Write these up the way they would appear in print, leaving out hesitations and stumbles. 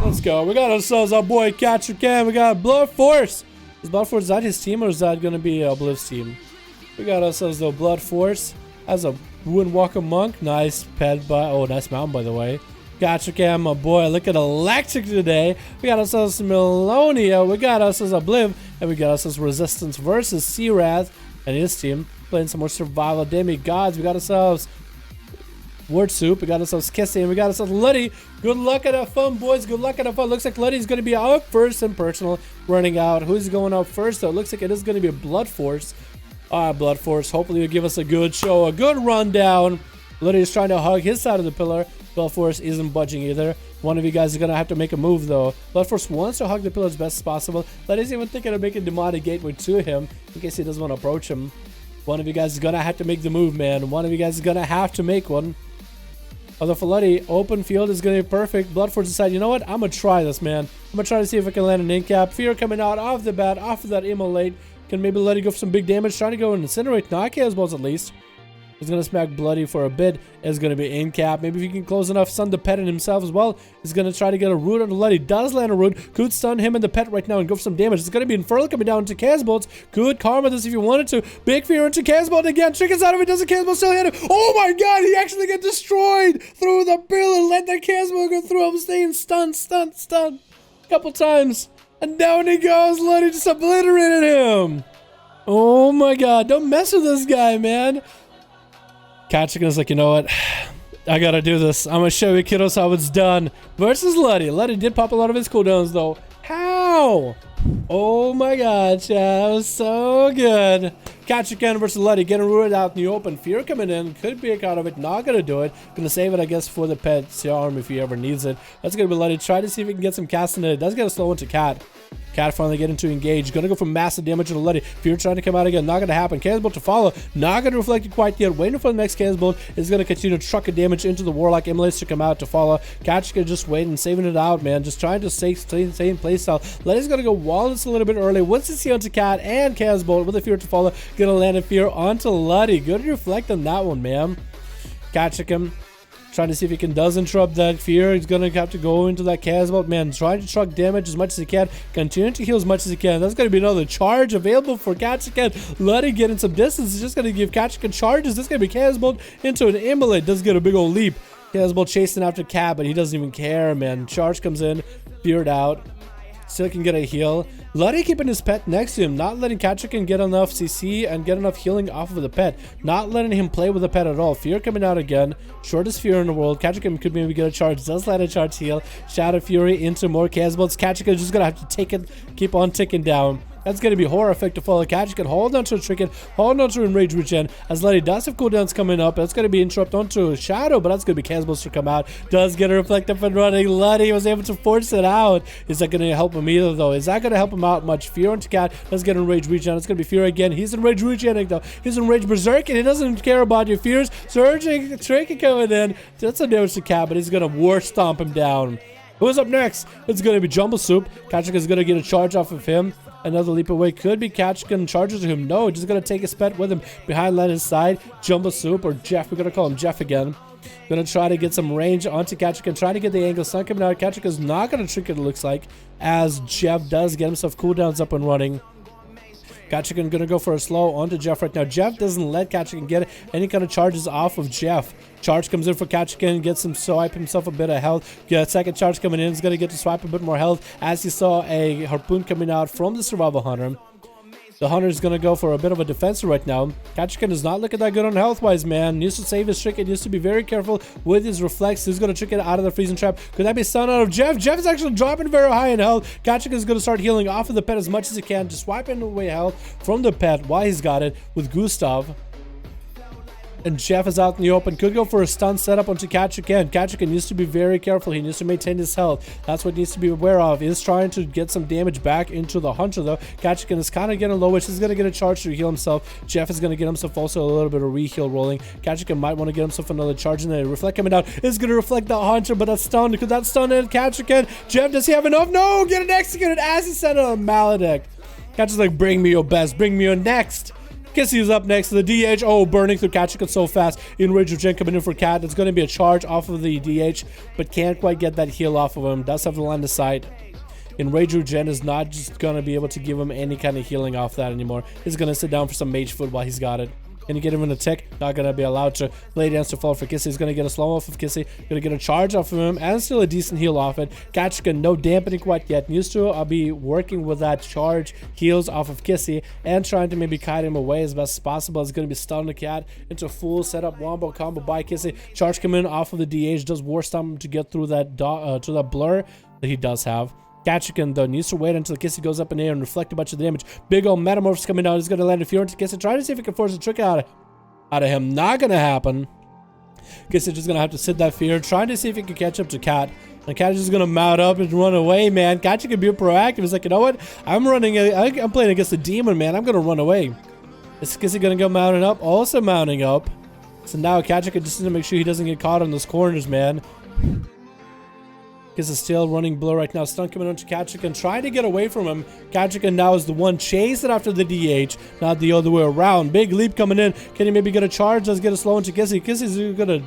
Let's go. We got ourselves our boy Catcher Cam. We got Blood Force. Is Blood Force, is that his team or is that going to be Obliv's team? We got ourselves the Blood Force as a Windwalker Monk. Nice pet by, oh, nice mount by the way. Catcher Cam, my boy. Look at Electric today. We got ourselves Melonia. We got ourselves Obliv. And we got ourselves Resistance versus Searath and his team. Playing some more survival demigods. We got ourselves Word Soup, we got ourselves Kissing, we got ourselves Luddy. Good luck and have fun, boys. Good luck and have fun. Looks like Luddy's going to be out first in personal, running out. Who's going out first, though? It looks like it is going to be Blood Force. Blood Force, hopefully you'll give us a good show, a good rundown. Luddy is trying to hug his side of the pillar. Blood Force isn't budging either. One of you guys is going to have to make a move, though. Blood Force wants to hug the pillar as best as possible. Luddy's even thinking of making Demonic Gateway to him, in case he doesn't want to approach him. One of you guys is going to have to make the move, man. One of you guys is going to have to make one. Although for Luddy, open field is going to be perfect. Blood Force decided, you know what? I'm going to try this, man. I'm going to try to see if I can land an in-cap. Fear coming out off the bat, off of that immolate. Can maybe Luddy go for some big damage. Trying to go and incinerate knock as well at least. He's going to smack Bloody for a bit. It's going to be in-cap. Maybe if he can close enough, stun the pet and himself as well. He's going to try to get a root on Luddy. Does land a root. Could stun him and the pet right now and go for some damage. It's going to be Infernal coming down into Casbolts. Could karma this if you wanted to. Big Fear into Casbolt again. Trick is out of it. Doesn't Casbolt still hit him? Oh my god, he actually get destroyed through the pillar. Let that Casbolt go through. I'm staying stunned. Couple times. And down he goes. Luddy just obliterated him. Oh my god. Don't mess with this guy, man. Catchigan's like, you know what? I gotta do this. I'm gonna show you kiddos how it's done. Versus Luddy. Luddy did pop a lot of his cooldowns though. How? Oh my god, chat. That was so good. Catchigan versus Luddy getting rooted out in the open. Fear coming in. Could be a card of it. Not gonna do it. Gonna save it, I guess, for the pet's arm if he ever needs it. That's gonna be Luddy. Try to see if he can get some cast in it. It does get a slow into Cat. Cat finally getting to engage. Gonna go for massive damage to Luddy. Fear trying to come out again. Not gonna happen. Casbolt to follow. Not gonna reflect it quite yet. Waiting for the next Casbolt. Is gonna continue to truck a damage into the Warlock. Immolates to come out to follow. Cat's gonna just wait and saving it out, man. Just trying to stay in playstyle. Luddy's gonna go Wallace a little bit early. Once he see onto Cat and Casbolt with the Fear to follow. Gonna land a Fear onto Luddy. Good reflect on that one, man. Catchigan. Trying to see if he does interrupt that Fear. He's going to have to go into that Casbolt. Man, trying to truck damage as much as he can. Continue to heal as much as he can. That's going to be another charge available for Catchigan. Luddy getting some distance. It's just going to give Catchigan charges. This is going to be Casbolt into an immolate. Does get a big old leap. Casbolt chasing after Cat, but he doesn't even care, man. Charge comes in. Feared out. Still can get a heal. Luddy keeping his pet next to him, not letting Catchigan get enough CC and get enough healing off of the pet. Not letting him play with the pet at all. Fear coming out again. Shortest Fear in the world. Catchigan could maybe get a charge. Does land a charge heal. Shadow Fury into more Casbolts. Catchigan just gonna have to take it, keep on ticking down. That's going to be horror effect to follow. Catchigan hold on to a Trinket, hold on to Enrage Regen. As Luddy does have cooldowns coming up, that's going to be interrupt onto a Shadow, but that's going to be Casbolt to come out. Does get a Reflect up and running. Luddy was able to force it out. Is that going to help him either, though? Is that going to help him out much? Fear onto Cat. Does get Enrage Regen. It's going to be Fear again. He's Enrage Regening, though. He's Enrage Berserk, and he doesn't care about your fears. Surging, Trinket coming in. That's some damage to Cat, but he's going to War Stomp him down. Who's up next? It's going to be Jumble Soup. Catchigan's going to get a charge off of him. Another leap away. Could be Catchigan charges to him. No, just going to take his pet with him. Behind Len's side. Jumble Soup or Jeff. We're going to call him Jeff again. Going to try to get some range onto Catchigan. Trying to get the angle. Sun coming out. Catchigan's not going to trick it, it looks like. As Jeff does get himself cooldowns up and running. Catchigan going to go for a slow onto Jeff right now. Jeff doesn't let Catchigan get any kind of charges off of Jeff. Charge comes in for Catchigan, gets him swipe himself a bit of health. Get a second charge coming in. He's going to get to swipe a bit more health as he saw a harpoon coming out from the Survival Hunter. The Hunter is going to go for a bit of a defense right now. Catchigan does not look at that good on health-wise, man. Needs to save his Trinket. Needs to be very careful with his reflex. He's going to trick it out of the freezing trap. Could that be stun out of Jeff? Jeff is actually dropping very high in health. Catchigan is going to start healing off of the pet as much as he can. Just swiping away health from the pet while he's got it with Gustav. And Jeff is out in the open. Could go for a stun setup onto Kachikan. Kachikan needs to be very careful. He needs to maintain his health. That's what he needs to be aware of. He is trying to get some damage back into the Hunter, though. Kachikan is kind of getting low, which is going to get a charge to heal himself. Jeff is going to get himself also a little bit of re-heal rolling. Kachikan might want to get himself another charge in there. Reflect coming down is going to reflect the Hunter, but that's stunned. Because that's stunned in Kachikan. Jeff, does he have enough? No! Get it executed as he sent on a Maledicт. Kachikan's like, bring me your best. Bring me your next. Kissy is up next to the DH. Oh, burning through Kachikan so fast. Enrage Regen coming in for Cat. It's going to be a charge off of the DH, but can't quite get that heal off of him. Does have the line of sight. Enrage Regen is not just going to be able to give him any kind of healing off that anymore. He's going to sit down for some mage food while he's got it. Can you get him in a tick? Not going to be allowed to. Blade Dance to fall for Kissy. He's going to get a slow off of Kissy. Going to get a charge off of him. And still a decent heal off it. Kachikan, no dampening quite yet. Needs to be working with that charge heals off of Kissy. And trying to maybe kite him away as best as possible. It's going to be stunning the cat into full setup wombo combo by Kissy. Charge coming in off of the DH. Does war stomp to get through that to that blur that he does have. Kachikan, though, needs to wait until Kissy goes up in the air and reflect a bunch of the damage. Big old Metamorphs coming down. He's going to land a Fury into Kissy. Try to see if he can force a trick out of him. Not going to happen. Kissy just going to have to sit that fear. Trying to see if he can catch up to Cat. And Cat is just going to mount up and run away, man. Kachikan can be proactive. He's like, you know what? I'm playing against a demon, man. I'm going to run away. Is Kissy going to go mounting up? Also mounting up. So now Kachikan just needs to make sure he doesn't get caught on those corners, man. Is still running blur right now. Stun coming onto Kachikan, trying to get away from him. Kachikan now is the one chasing after the DH, not the other way around. Big leap coming in. Can he maybe get a charge? Does get a slow into Kissy. Kissy's gonna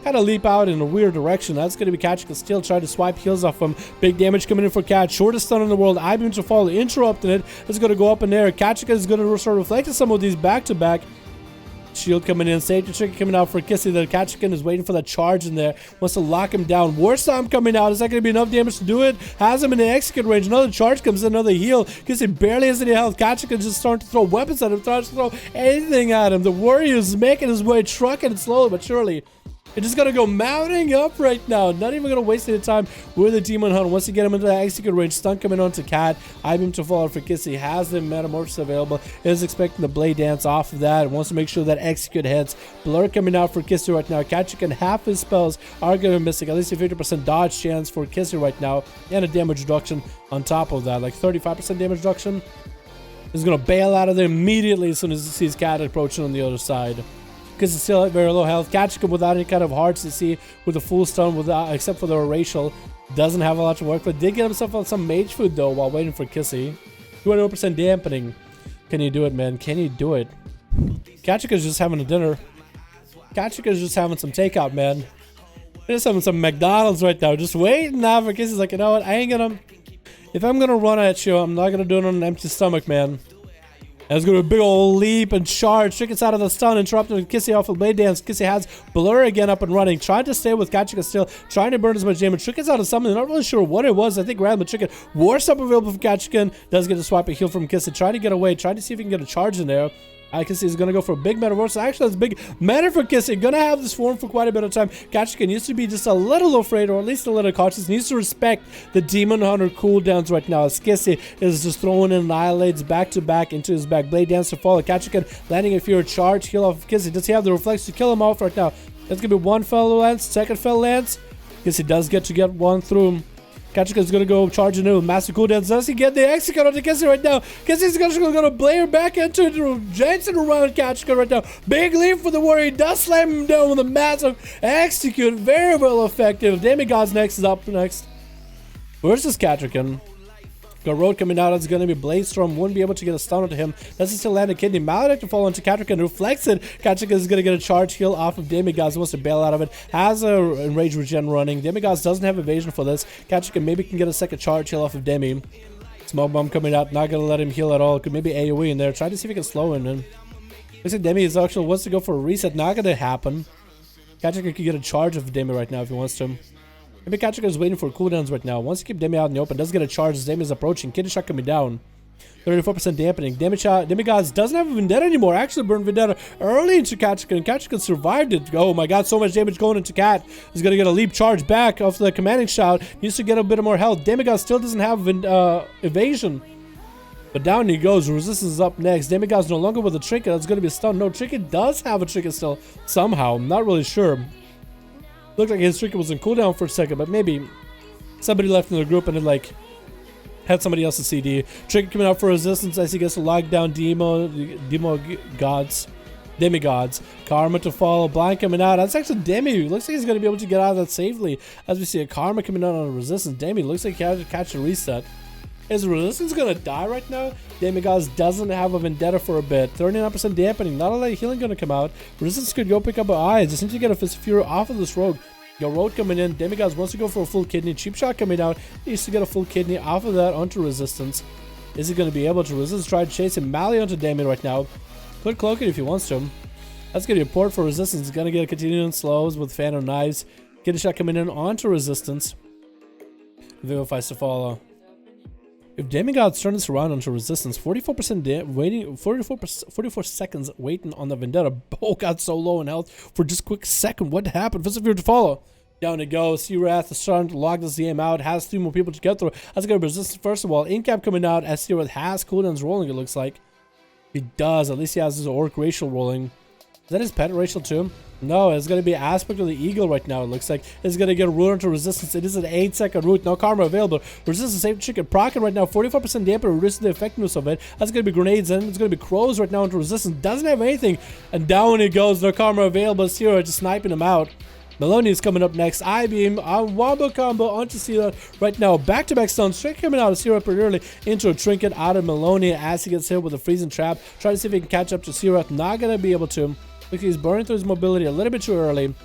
kind of leap out in a weird direction. That's gonna be Kachikan still trying to swipe heals off him. Big damage coming in for Cat. Shortest stun in the world. Ibeam to fall, interrupting it. It's gonna go up in there. Kachikan is gonna start reflecting some of these back to back. Shield coming in, safety trick coming out for Kissy. The Kachikan is waiting for that charge in there. Wants to lock him down. War Stomp coming out. Is that going to be enough damage to do it? Has him in the execute range. Another charge comes in, another heal. Kissy barely has any health. Kachikan just starting to throw weapons at him, tries to throw anything at him. The warrior is making his way, trucking it slowly but surely. It's just going to go mounting up right now. Not even going to waste any time with the Demon Hunter. Once you get him into that execute range, stun coming on to Cat. Ibeam to fall for Kissy. Has the Metamorphosis available. Is expecting the Blade Dance off of that. Wants to make sure that execute hits. Blur coming out for Kissy right now. Kachikan, half his spells are going to be missing. At least a 50% dodge chance for Kissy right now. And a damage reduction on top of that. Like 35% damage reduction. He's going to bail out of there immediately as soon as he sees Cat approaching on the other side. Because it's still at very low health. Kachikan without any kind of hearts to see with a full stun without, except for the racial. Doesn't have a lot to work with. Did get himself on some mage food though while waiting for Kissy. 200% dampening. Can you do it, man? Can you do it? Kachikan's just having a dinner. Kachikan's just having some takeout, man. Just having some McDonald's right now. Just waiting now for Kissy's like, you know what? I ain't gonna... If I'm gonna run at you, I'm not gonna do it on an empty stomach, man. And it's going to be a big old leap and charge. Trick gets out of the stun, interrupting Kissy off of Blade Dance. Kissy has Blur again up and running. Trying to stay with Kachikan still. Trying to burn as much damage. Trick gets out of something. Not really sure what it was. I think Random Chicken. War Stomp available for Kachikan. Does get a swipe a heal from Kissy. Trying to get away. Trying to see if he can get a charge in there. Kissy is going to go for a big Metamorphosis. Actually, that's a big meta for Kissy. Going to have this form for quite a bit of time. Kachikan needs to be just a little afraid, or at least a little cautious. Needs to respect the Demon Hunter cooldowns right now. As Kissy is just throwing in Annihilates back to back into his back. Blade Dance to fall. Kachikan landing a Fear charge. Heal off of Kissy. Does he have the reflex to kill him off right now? That's going to be one fellow lance. Second fellow lance. Kissy does get to get one through him. Kachikan's going to go charging in with massive cooldowns. Does he get the execute on the Kissy right now? Kissy's going to blare back into the Jensen around Kachikan right now. Big leap for the warrior. He does slam him down with a massive execute. Very well effective. Demigod's next is up next. Versus Kachikan. Road coming out, it's going to be Bladestorm. Wouldn't be able to get a stun onto him. Does he still land a kidney? Maledicт to fall into Kachikan. Reflects it. Kachikan is going to get a charge heal off of Demigods. Wants to bail out of it. Has a Enrage Regen running. Demigods doesn't have evasion for this. Kachikan maybe can get a second charge heal off of Demi. Smoke Bomb coming out. Not going to let him heal at all. Could maybe AoE in there. Try to see if he can slow him in. Looks like Demi is actually wants to go for a reset. Not going to happen. Kachikan could get a charge of Demi right now if he wants to. Maybe Kachikan is waiting for cooldowns right now. Once you keep Demi out in the open, does get a charge as Demi is approaching. Kidney Shot coming down. 34% dampening. Demigods doesn't have a Vendetta anymore. Actually burned Vendetta early into Kachikan. Kachikan survived it. Oh my god, so much damage going into Cat. He's going to get a leap charge back off the commanding shout. Needs to get a bit more health. Demigod still doesn't have evasion. But down he goes. Resistance is up next. Demigod's no longer with a trinket. That's going to be stunned. No, trinket does have a trinket still. Somehow. I'm not really sure. Looked like his trinket was in cooldown for a second, but maybe somebody left in the group and it like had somebody else's CD. Trinket coming out for resistance as he gets to lock down demigods. Karma to follow. Blind coming out. That's actually Demi. Looks like he's going to be able to get out of that safely. As we see a Karma coming out on a resistance. Demi looks like he has to catch a reset. Is resistance going to die right now? Demigods doesn't have a vendetta for a bit. 39% dampening. Not a lot of healing going to come out. Resistance could go pick up an eye. Just need to get a Fist of Fury off of this rogue. Your road coming in. Demigods wants to go for a full kidney. Cheap shot coming out. Needs to get a full kidney off of that onto resistance. Is he going to be able to resist? Try to chase him. Mally onto Demi right now. Could cloak it if he wants to. That's going to be a port for resistance. He's going to get a continuing slows with Phantom Knives. Kidney shot coming in onto resistance. Vivifies to follow. If Demigods turn this around onto resistance, 44% waiting, 44 seconds waiting on the vendetta. Oh, got so low in health for just a quick second. What happened? Fist of Fury to follow. Down it goes. Seawrath is starting to log this game out. Has 3 more people to get through. That's going to be resistance first of all. Incap coming out as Seawrath has cooldowns rolling, it looks like. He does. At least he has his Orc racial rolling. Is that his pet racial too? No, it's going to be Aspect of the Eagle right now, it looks like. It's going to get a root into resistance. It is an 8-second root. No Karma available. Resistance safe chicken. Proccing right now. 44% damper. Reduces the effectiveness of it. That's going to be grenades and it's going to be crows right now into resistance. Doesn't have anything. And down it goes. No Karma available. Zero just sniping him out. Meloni is coming up next. I-beam on wombo combo onto Sierra right now. Back-to-back stuns. Straight coming out of Sierra pretty early into a trinket out of Meloni as he gets hit with a freezing trap. Try to see if he can catch up to Sierra. Not going to be able to. Because he's burning through his mobility a little bit too early.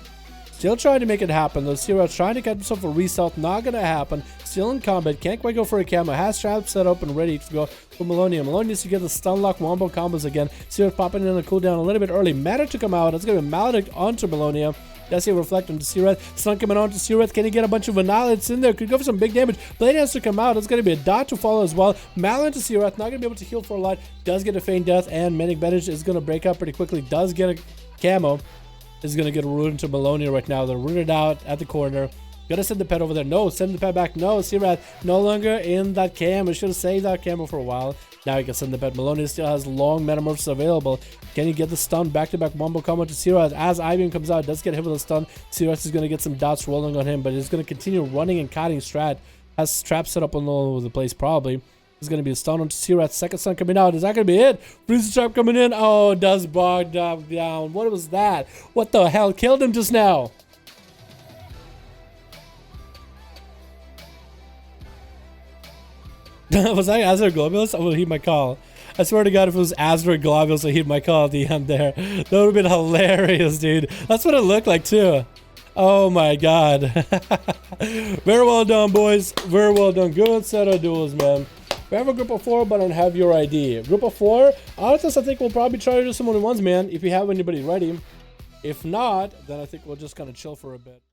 Still trying to make it happen though. Sierra trying to get himself a reset. Not going to happen. Still in combat. Can't quite go for a camo. Has traps set up and ready to go for Meloni. Meloni needs to get the stun lock wombo combos again. Sierra popping in a cooldown a little bit early. Meta to come out. That's going to be Maledict onto Meloni. That's here reflect onto Seawrath. Stun coming on to Seawrath. Can he get a bunch of annihilates in there? Could go for some big damage. Blade has to come out. It's going to be a dot to follow as well. Mal into Seawrath. Not going to be able to heal for a lot. Does get a feign death. And Medic Bandage is going to break up pretty quickly. Does get a camo. Is going to get a root into Meloni right now. They're rooted out at the corner. Gotta send the pet over there. No, send the pet back. No, Seawrath no longer in that cam. We should have saved that camo for a while. Now he can send the pet. Meloni still has long metamorphosis available. Can he get the stun? Back-to-back wombo combo to Seawrath. As I-beam comes out, does get hit with a stun. Seawrath is going to get some dots rolling on him, but he's going to continue running and cutting strat. Has traps set up all over the place, probably. There's going to be a stun onto Seawrath. Second stun coming out. Is that going to be it? Freezing trap coming in. Oh, does bog down. What was that? What the hell killed him just now? Was that Azeroth Globulus? I will heed my call. I swear to God, if it was Azeroth Globulus, I heed my call at the end there. That would have been hilarious, dude. That's what it looked like, too. Oh my God. Very well done, boys. Very well done. Good set of duels, man. We have a group of 4, but I don't have your ID. Group of 4, honestly, I think we'll probably try to do some 1v1s, man, if you have anybody ready. If not, then I think we'll just kind of chill for a bit.